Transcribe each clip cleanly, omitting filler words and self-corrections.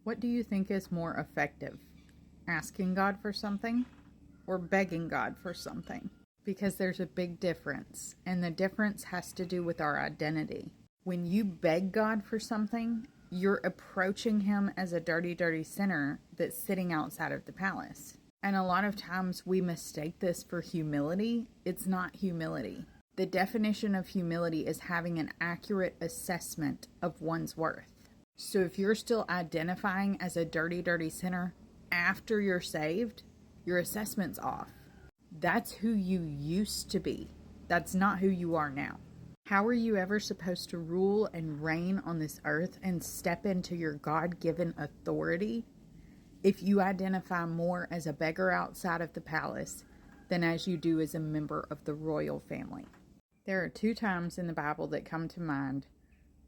What do you think is more effective? Asking God for something or begging God for something? Because there's a big difference, and the difference has to do with our identity. When you beg God for something, you're approaching Him as a dirty, dirty sinner that's sitting outside of the palace. And a lot of times we mistake this for humility. It's not humility. The definition of humility is having an accurate assessment of one's worth. So if you're still identifying as a dirty, dirty sinner after you're saved, your assessment's off. That's who you used to be. That's not who you are now. How are you ever supposed to rule and reign on this earth and step into your God-given authority if you identify more as a beggar outside of the palace than as you do as a member of the royal family? There are 2 times in the Bible that come to mind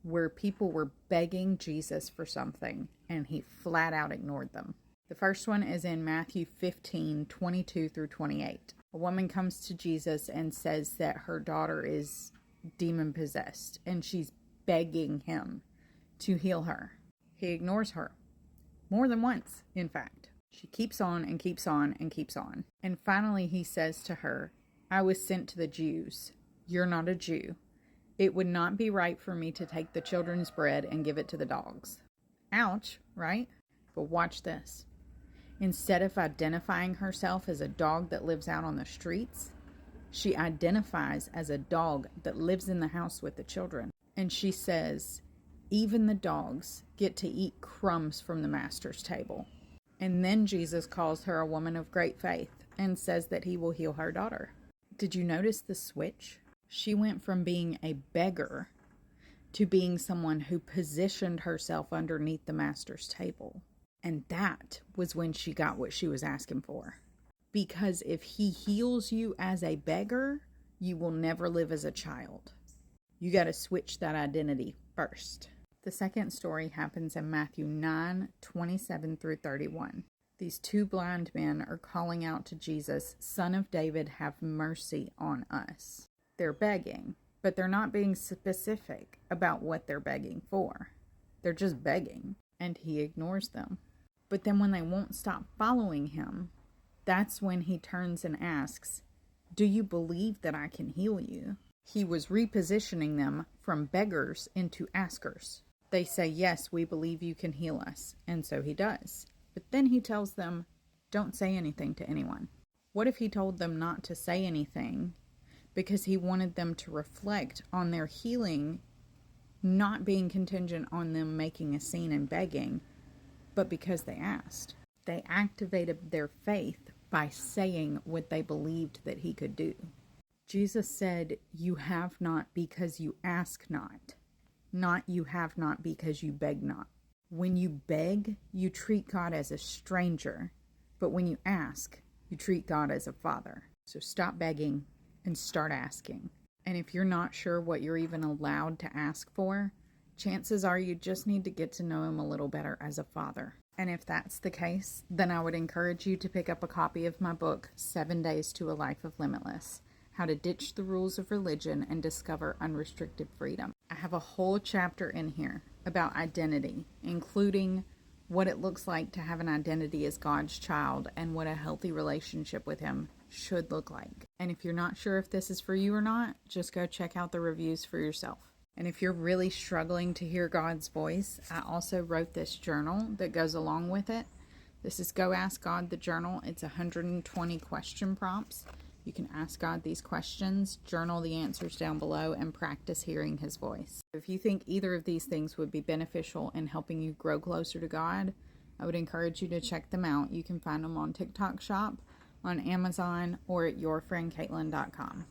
where people were begging Jesus for something and He flat out ignored them. The first one is in Matthew 15:22 through 28. A woman comes to Jesus and says that her daughter is demon possessed and she's begging Him to heal her. He ignores her. More than once, in fact. She keeps on and keeps on and keeps on. And finally He says to her, I was sent to the Jews. You're not a Jew. It would not be right for me to take the children's bread and give it to the dogs. Ouch, right? But watch this. Instead of identifying herself as a dog that lives out on the streets, she identifies as a dog that lives in the house with the children. And she says, even the dogs get to eat crumbs from the master's table. And then Jesus calls her a woman of great faith and says that He will heal her daughter. Did you notice the switch? She went from being a beggar to being someone who positioned herself underneath the master's table. And that was when she got what she was asking for. Because if He heals you as a beggar, you will never live as a child. You got to switch that identity first. The second story happens in Matthew 9:27 through 31. These 2 blind men are calling out to Jesus, Son of David, have mercy on us. They're begging, but they're not being specific about what they're begging for. They're just begging, and He ignores them. But then when they won't stop following Him, that's when He turns and asks, do you believe that I can heal you? He was repositioning them from beggars into askers. They say, yes, we believe you can heal us. And so He does. But then He tells them, don't say anything to anyone. What if He told them not to say anything because He wanted them to reflect on their healing not being contingent on them making a scene and begging, but because they asked? They activated their faith by saying what they believed that He could do. Jesus said, you have not because you ask not you have not because you beg not. When you beg, you treat God as a stranger, but when you ask, you treat God as a father. So stop begging and start asking. And if you're not sure what you're even allowed to ask for, chances are you just need to get to know Him a little better as a father. And if that's the case, then I would encourage you to pick up a copy of my book, 7 Days to a Life of Limitless: How to Ditch the Rules of Religion and Discover Unrestricted Freedom. I have a whole chapter in here about identity, including what it looks like to have an identity as God's child and what a healthy relationship with Him should look like. And if you're not sure if this is for you or not, just go check out the reviews for yourself. And if you're really struggling to hear God's voice, I also wrote this journal that goes along with it. This is Go Ask God the Journal. It's 120 question prompts. You can ask God these questions, journal the answers down below, and practice hearing His voice. If you think either of these things would be beneficial in helping you grow closer to God, I would encourage you to check them out. You can find them on TikTok Shop, on Amazon, or at yourfriendcaitlin.com.